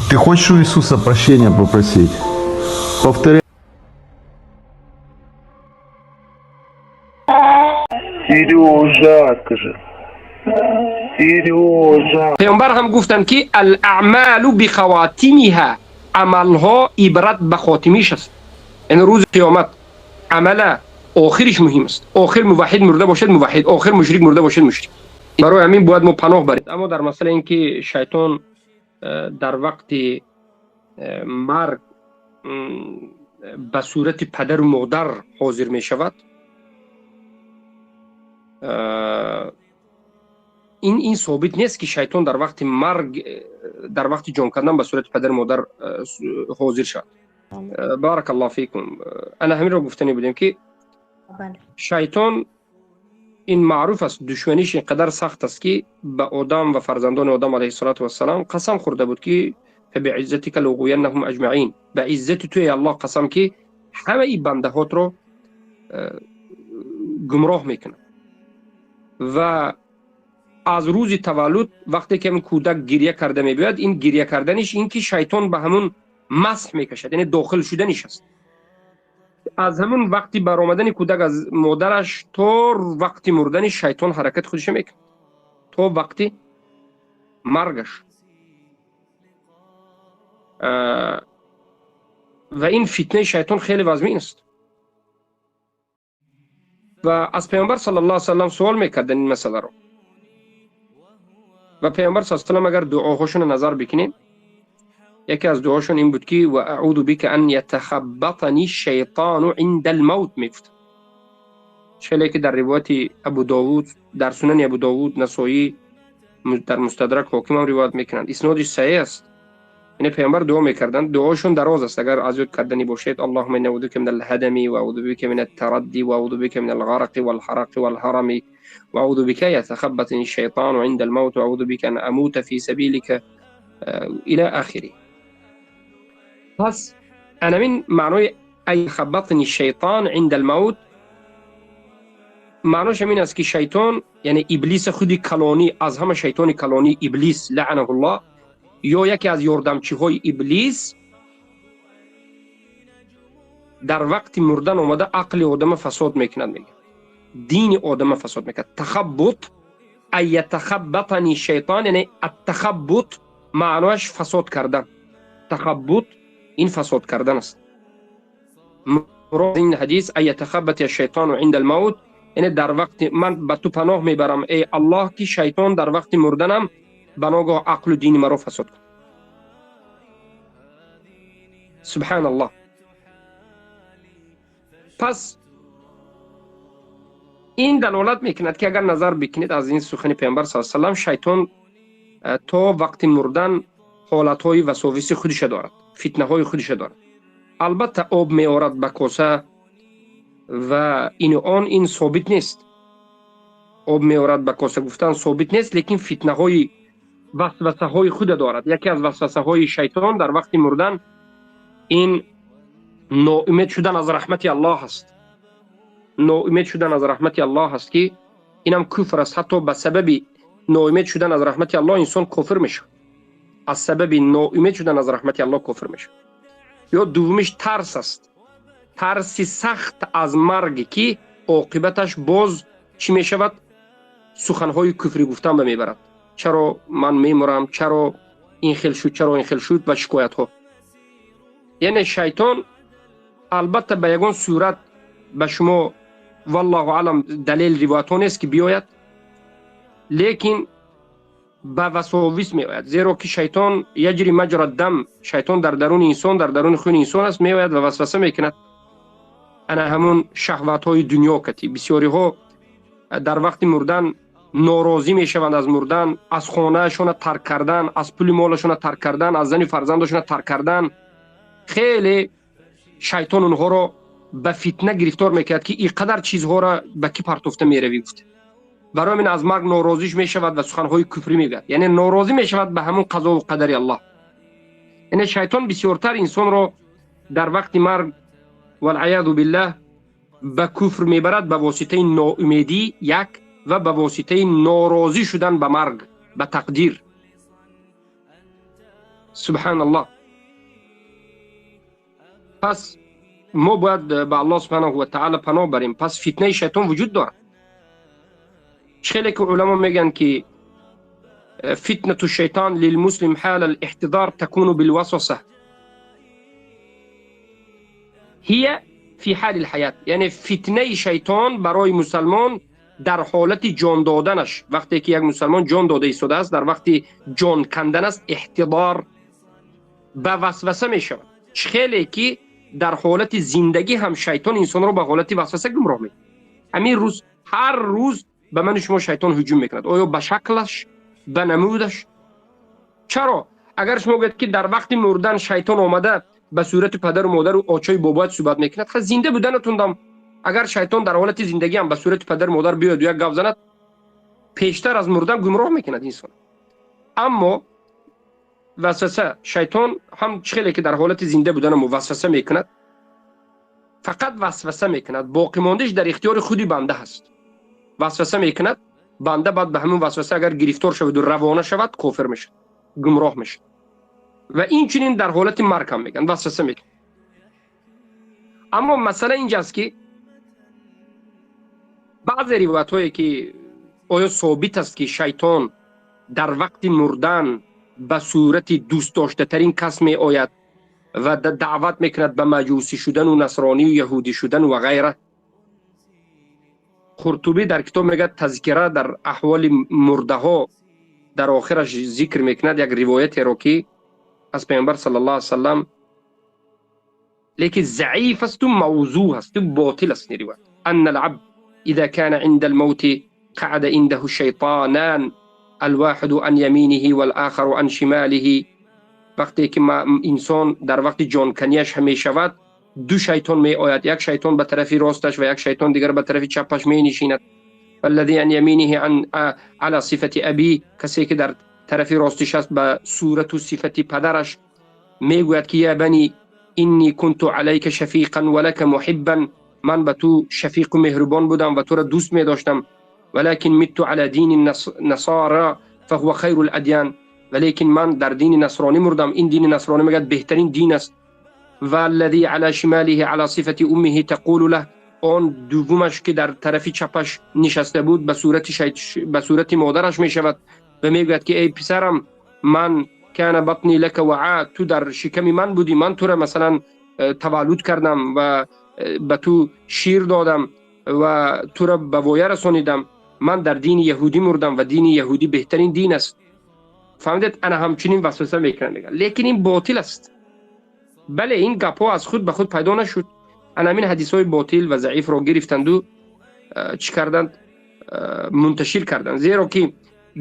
Ты хочешь у Иисуса прощения попросить? Повторяй. Сережа, скажи. Сережа. پیامبر هم گفتن که الاعمال بخواتمها، عملها عبرت به خاتمیش است. این روز قیامت عمل آخرش مهم است. آخر موحد مرده باشد موحد، آخر مشرک مرده باشد مشرک. برای همین باید ما پناه بریم. اما در مسئله اینکه شیطان در وقت مرگ به صورت پدر و مادر حاضر می شود، این ثابت نیست که شیطان در وقت مرگ، در وقت جان کردن به صورت پدر و مادر حاضر شد. بارک الله فیکم. انا همین رو گفتنی بودیم که شیطان این معروف است، دشمنیش اینقدر سخت است که به آدم و فرزندان آدم علیه السلام قسم خورده بود که فبعزتک لأغوینهم اجمعین، به عزت توی الله قسم که همه این بنده هات رو گمراه میکنه. و از روز تولد وقتی که این کودک گریه کرده میبید، این گریه کردنش این که شیطان به همون مسح میکشد، یعنی داخل شدنش است. از همون وقتی برآمدن کودک از مادرش تا وقتی مردنش شیطان حرکت خودش میکنه تا وقتی مرگش. و این فتنه شیطان خیلی وزمین است. و از پیامبر صلی الله علیه و سلم سوال میکردن این مسئله رو. و پیامبر صلی الله علیه و سلم اگر دعاهاشون نظر بکنیم، یکی از دعاشون این بود که و اعوذ بک ان یتخبطنی الشیطان عند الموت میگفت. چه که در روایت ابو داوود، در سنن ابو داوود، نسائی، در مستدرک حاکم هم روایت میکنند، اسنادش صحیح است. این پیامبر دعا میکردند، دعاشون دراز است اگر از یاد کردنی باشید. اللهم انا اعوذ بک من الهدم و اعوذ بک من التردی و اعوذ بک من الغرق والحرق والهرم و اعوذ بک یتخبطنی الشیطان عند الموت و اعوذ بک ان اموت فی سبیلک الى آخره. پس انا من معنای یتخبطنی الشیطان عند الموت معناش این است که شیطان یعنی ابلیس خودی کلانی، از همه شیطان کلانی ابلیس لعنه الله، یا یکی از یاردمچی‌های ابلیس در وقت مردن اومده عقل آدم فساد میکند، میگه دین آدم فساد میکند. تخبط ایتخبطنی شیطان یعنی التخبط معناش فساد کردن. تخبط این فساد کردن است. مراد این حدیث ایتخبط الشیطان عند الموت یعنی در وقت من به تو پناه میبرم ای الله که شیطان در وقت مردنم بناگاه عقل و دین مرا فساد کن. سبحان الله. پس این دلالت میکند که اگر نظر بکنید از این سخن پیامبر صلی الله علیه و سلم، شیطان تا وقت مردن حالتهای وساوس خودش دارد، فتنه های خودش دارد. البته آب میآورد به کاسه و این ثابت نیست. آب میآورد به کاسه گفتن ثابت نیست، لیکن فتنه های وسوسه های خود دارد. یکی از وسوسه های شیطان در وقت مردن این ناامید شدن از رحمت الله است. ناامید شدن از رحمت الله است که اینم کفر است. حتی به سبب ناامید شدن از رحمت الله انسان کافر میشه. از سبب ناامید شدن از رحمت الله کافر میشه. یا دومیش ترس است. ترسی سخت از مرگ که عاقبتش باز چی میشود؟ سخنهای کفری گفتن به میبرد. چرا من میمرم؟ چرا این خیل شد؟ چرا این خیل شد؟ و شکایت ها. یعنی شیطان البته به یگان صورت به شما والله اعلم دلیل روایت ها نیست که بیاید، لیکن به وساوس می آید. زیرا که شیطان یجری مجرى الدم، شیطان در درون انسان، در درون خون انسان است، می آید و وسوسه میکند. انا همون شهوت های دنیا کتی بسیاری ها در وقت مردن ناراضی میشوند از مردن، از خانه شون ترک کردن، از پول مالشون ترک کردن، از زن فرزندشون ترک کردن. خیلی شیطان اونها رو به فتنه گرفتار میکرد که اینقدر چیزها را به کی پرتوفته میروی گفت. برای من از مرگ ناراضیش میشود و سخنهای کفری میگه، یعنی ناراضی میشود به همون قضا و قدر الله. یعنی شیطان بسیارتر انسان رو در وقت مرگ والعیاذ بالله به کفر میبرد به واسطه ناامیدی یک و به واسطه ناراضی شدن به مرگ، به تقدیر. سبحان الله. پس ما باید به الله سبحانه و تعالی پناه بریم. پس فتنه شیطان وجود دارد. خیلی که علما میگن که فتنه الشیطان للمسلم حال الاحتضار تكون بالوسوسه هي في حال الحیات. یعنی فتنه شیطان برای مسلمان در حالت جان دادنش، وقتی که یک مسلمان جان داده ایستاده است، در وقتی جان کندن است، احتضار به وسوسه می شود. خیلی که در حالت زندگی هم شیطان انسان رو به حالت وسوسه گمراه می. همین روز هر روز به من شما شیطان هجوم میکند، آیا به شکلش، به نمودش. چرا؟ اگر شما گفت که در وقت مردن شیطان آمده به صورت پدر و مادر و آچای بابایت صحبت میکند، خب زنده بودنتون دم. اگر شیطان در حالت زندگی هم به صورت پدر و مادر بیاد و یک گپ زند، پیشتر از مردن گمراه میکند انسان. اما وسوسه، شیطان هم خیلی که در حالت زنده بودن هم وسوسه میکند، فقط وسوسه میکند، باقی ماندهش در اختیار خودی بنده هست. وسوسه میکند، بنده بعد به همون وسوسه اگر گرفتار شود و روانه شود، کافر میشه، گمراه میشه. و این چنین در حالت مرگ هم میگن، وسوسه میکند. اما مسئله اینجاست که بعضی روایت هایی که آیا ثابت است که شیطان در وقت مردن به صورت دوست داشته ترین کس می آید و دعوت میکند به مجوسی شدن و نصرانی و یهودی شدن و غیره. قرطبی در کتاب میگه تذکره در احوال مرده ها در آخرش ذکر میکند یک روایت را که از پیامبر صلی الله علیه وسلم، لیکن ضعیف است و موضوع است و باطل است روایت. ان العبد اذا كان عند الموت قعد عنده شیطانان الواحد عن يمينه والآخر عن شماله. وقتی که انسان در وقت جان کنیش همی شود، دو شیطان می آید، یک شیطان به طرف راستش و یک شیطان دیگر به طرف چپش می نشیند. والذی عن یمینه علی صفت ابی، کسی که در طرف راستش است به صورت و صفت پدرش، می گوید که یا بنی انی کنت علیک شفیقا ولک محبا، من به تو شفیق و مهربان بودم و تو را دوست می داشتم. ولكن مت على دین النصارى فهو خیر الادیان، ولیکن من در دین نصرانی مردم، این دین نصرانی میگه بهترین دین است. والذی علی شماله علی صفت امه تقول له، آن دومش که در طرف چپش نشسته بود به صورت مادرش میشود و میگوید که ای پسرم، من کان بطنی لک وعاء، تو در شکم من بودی، من تو را مثلا تولد کردم و به تو شیر دادم و تو را به وایه رسانیدم. من در دین یهودی مردم و دین یهودی بهترین دین است. فهمیدید؟ انا همچنین وسوسه میکنم میگم، لیکن این باطل است. بله این گپا از خود به خود پیدا نشد. انا همین حدیث های باطل و ضعیف را گرفتند و چی کردند؟ منتشر کردند. زیرا که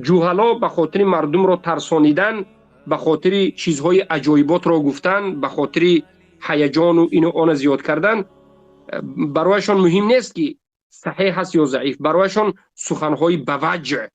جوهلا به خاطر مردم را ترسانیدن، به خاطر چیزهای عجایبات را گفتن، به خاطر هیجان و اینو آن زیاد کردن، برایشان مهم نیست که صحیح است یا ضعیف. برایشان سخنهای بوجع،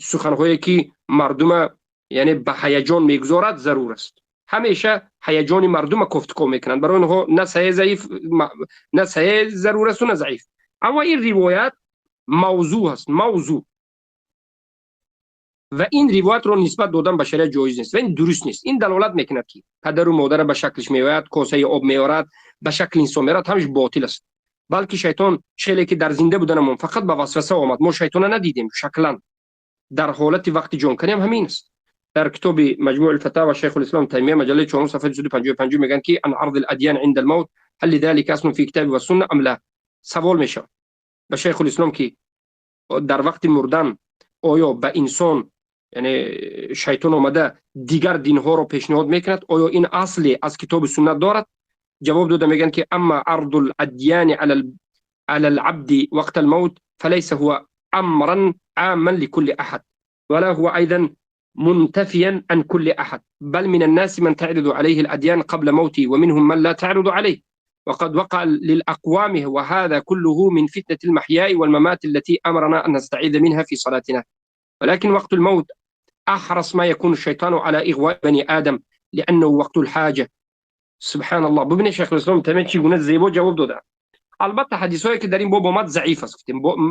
سخنهایی که مردم یعنی به هیجان میگذارد ضرور است. همیشه هیجان مردم گفتگو میکنند، برای اونها نه صحیح ضعیف، نه صحیح ضرور است و نه ضعیف. اما این روایت موضوع است، موضوع، و این روایت رو نسبت دادن به شریعت جایز نیست و این درست نیست. این دلالت میکند که پدر و مادر به شکلش میآید، کاسه آب میآورد، به شکل انسان میآید، همش باطل است. بلکه شیطان شیلی که در زنده بودنمون فقط به وسوسه آمد، ما شیطان ندیدیم شکلا. در حالت وقتی جان کنیم همین است. در کتاب مجموع الفتاوی شیخ الاسلام تیمیه مجله 4 صفحه 255 میگن که ان عرض الادیان عند الموت هل لذلك اصل فی کتاب و سنه ام لا. سوال میشه به شیخ الاسلام که در وقت مردن آیا به انسان یعنی شیطان آمده دیگر دین ها رو پیشنهاد میکند، آیا این اصلی از کتاب سنت دارد؟ جواب داده میگن که اما عرض الادیان على العبد وقت الموت فليس هو امرا عاما لكل احد ولا هو ايضا منتفيا عن كل احد، بل من الناس من تعرض عليه الاديان قبل موته ومنهم من لا تعرض عليه، وقد وقع للاقوام وهذا كله من فتنة المحياء والممات التي امرنا ان نستعيذ منها في صلاتنا. ولكن وقت الموت احرص ما يكون الشيطان على اغواء بني ادم لانه وقت الحاجه. سبحان الله. ببینید شیخ الاسلام تمام چگونه زیبا جواب داده. البته حدیثایی که در این باب اومد ضعیف است،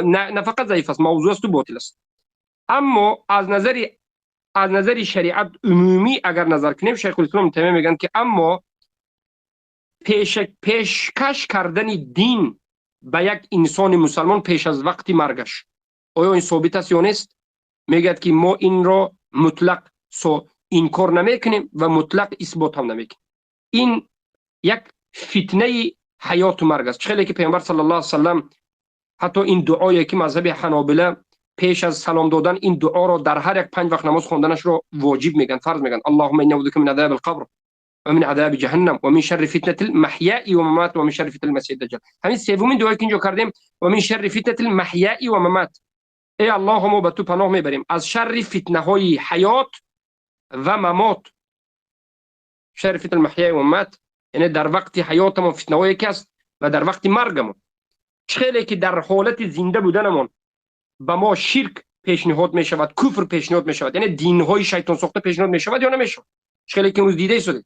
نه فقط ضعیف است، موضوع است و باطل است. اما از نظر از نظر شریعت عمومی اگر نظر کنیم شیخ الاسلام تیمیه میگن که اما پیشکش کردن دین به یک انسان مسلمان پیش از وقت مرگش آیا این ثابت است یا نیست؟ میگه که ما این را مطلق انکار نمیکنیم و مطلق اثبات هم نمیکنیم. این یک فتنه حیات و مرگ است. خیلی که پیامبر صلی الله علیه و سلم حتی این دعایی که مذهب حنابله پیش از سلام دادن این دعا را در هر یک 5 وقت نماز خواندنش را واجب میگن، فرض میگن: اللهم انا نعوذ بک من عذاب القبر و من عذاب جهنم و من شر فتنه المحیا و الممات و من شر فتنه المسیح الدجال. همین سومین دعایی که اینجا کردیم و من شر فتنه المحیا و ممات، ای الله ما به تو پناه میبریم از شر فتنه های حیات و ممات. شر فتنه المحیا و ممات یعنی در وقت حیاتمون فتنه هایی که است و در وقت مرگمون. خیلی که در حالت زنده بودنمون به ما شرک پیشنهاد می شود، کفر پیشنهاد می شود، یعنی دین های شیطان ساخته پیشنهاد می شود یا نمی شود. خیلی که امروز دیده شده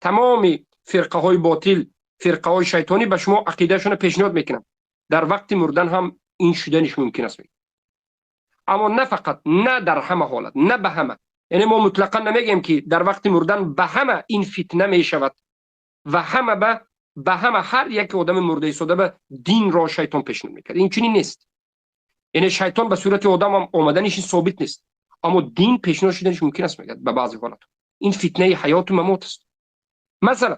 تمام فرقه های باطل، فرقه های شیطانی به شما عقیدهشون پیشنهاد میکنن، در وقت مردن هم این شدنش ممکن است. اما نه فقط، نه در همه حالت، نه به همه. یعنی ما مطلقا نمیگیم که در وقت مردن به همه این فتنه می شود و همه به همه هر یک آدم مرده شده به دین را شیطان پیشنهاد میکنه. این چنین نیست. یعنی شیطان به صورت آدم هم آمدنش ثابت نیست، اما دین پیشنهاد شدنش ممکن است میگه به بعضی حالات. این فتنه حیات و ممات است. مثلا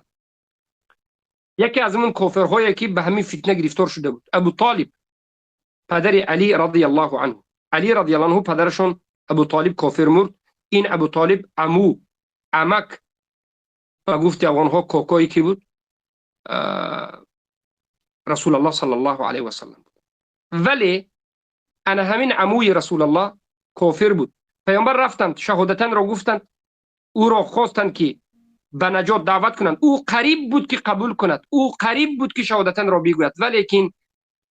یکی از اون کافرهایی که به همین فتنه گرفتار شده بود، ابو طالب پدر علی رضی الله عنه. علی رضی الله عنه پدرشون ابو طالب کافر مرد. این ابو طالب عمک و گفت افغانها کاکایی که بود رسول الله صلی الله علیه و سلم بود. ولی انا همین عموی رسول الله کافر بود. پیامبر رفتند شهادتن را گفتند، او را خواستند که به نجات دعوت کنند. او قریب بود که قبول کند، او قریب بود که شهادتن را بگوید، ولیکن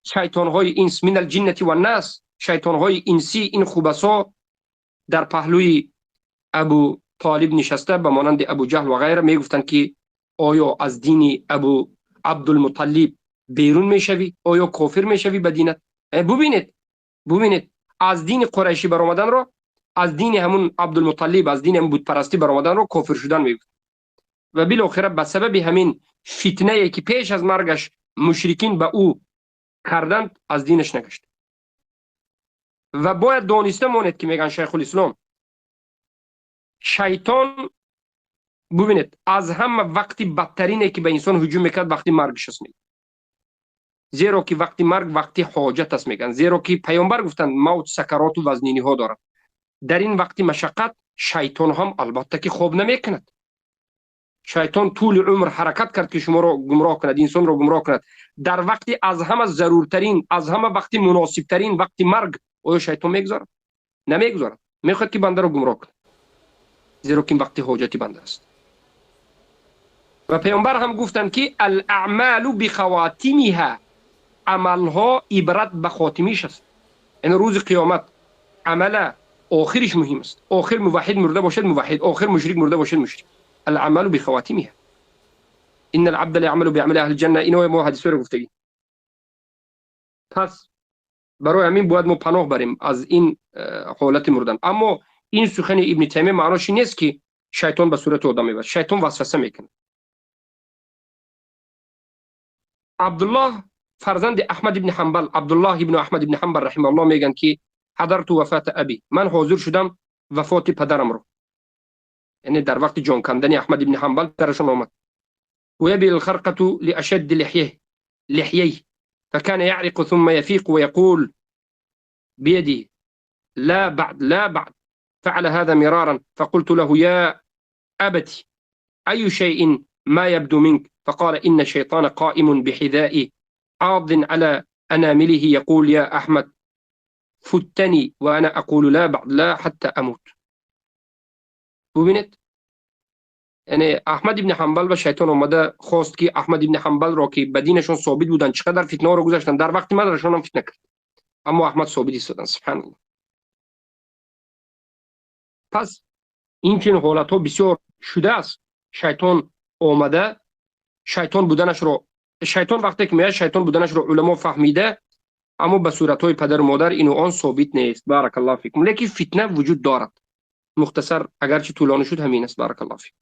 شیطان های انس من الجنه و الناس، شیطان های انسی، این خبثا در پهلوی ابو طالب نشسته به مانند ابو جهل و غیره میگفتند که آیا از دین ابو عبدالمطلب بیرون میشوی؟ آیا کافر میشوی به دینت؟ ببینید از دین قریشی برآمدن را، از دین همون عبدالمطلب، از دین همون بت پرستی برآمدن را کافر شدن میگفت. و بالاخره به سبب همین فتنه ای که پیش از مرگش مشرکین به او کردند از دینش نگشت. و باید دانسته ماند که میگن شیخ الاسلام شیطان ببینید از همه وقتی بدترینه که به انسان هجوم میکرد وقتی مرگش است. زیرا که وقتی مرگ وقتی حاجت است میگن، زیرا که پیامبر گفتند موت سکرات و وزنینی ها دارد. در این وقتی مشقت شیطان هم البته که خواب نمیکند. شیطان طول عمر حرکت کرد که شما را گمراه کند، انسان را گمراه کند. در وقتی از همه ضرورترین، از همه وقتی مناسبترین وقتی مرگ، آیا شیطان میگذارد؟ نمیگذارد. میخواد که بنده را گمراه کند، زیرا که این وقتی حاجتی بنده است. و پیامبر هم گفتند که الاعمال بخواتمها، عملها عبرت به خاتمیش است. این روز قیامت عمل آخرش مهم است. آخر موحد مرده باشد موحد، آخر مشرک مرده باشد مشرک. الاعمال بخواتمها، ان العبد لا يعمل بعمل اهل الجنه. اینو ما حدیث رو گفتگی. پس برای همین باید ما پناه بریم از این حالت مردن. اما این سخن ابن تیمیه معناش نیست که شیطان به صورت آدم میبرد. شیطان وسوسه میکنه. عبدالله فرزند احمد ابن حنبل، عبدالله ابن احمد ابن حنبل رحمه الله میگن که حضرت وفات ابی، من حاضر شدم وفات پدرم رو، یعنی در وقت جان کندن احمد ابن حنبل پدرشون آمد. و یبی الخرقه لاشد لحیه فكان يعرق ثم يفيق ويقول بيدي لا بعد لا بعد. فعل هذا مرارا فقلت له يا أبتي أي شيء ما يبدو منك؟ فقال إن الشيطان قائم بحذائي عاض على أنامله يقول يا أحمد فتني وأنا أقول لا بعد لا حتى أموت. ببینید یعنی احمد ابن حنبل و شیطان اومده خواست که احمد ابن حنبل را که بدینشون ثابت بودن چقدر فتنه رو گذاشتن، در وقت مدرشون هم فتنه کرد، اما احمد ثابت ایستادن. سبحان الله. پس این چنین حالت ها بسیار شده است. شیطان اومده، شیطان بودنش رو، شیطان وقتی که میاد شیطان بودنش رو علما فهمیده، اما به صورت های پدر و مادر اینو آن ثابت نیست. بارک الله فیکم. لیکن فتنه وجود دارد. مختصر اگرچه طولانی شد همین است. بارک الله فیک.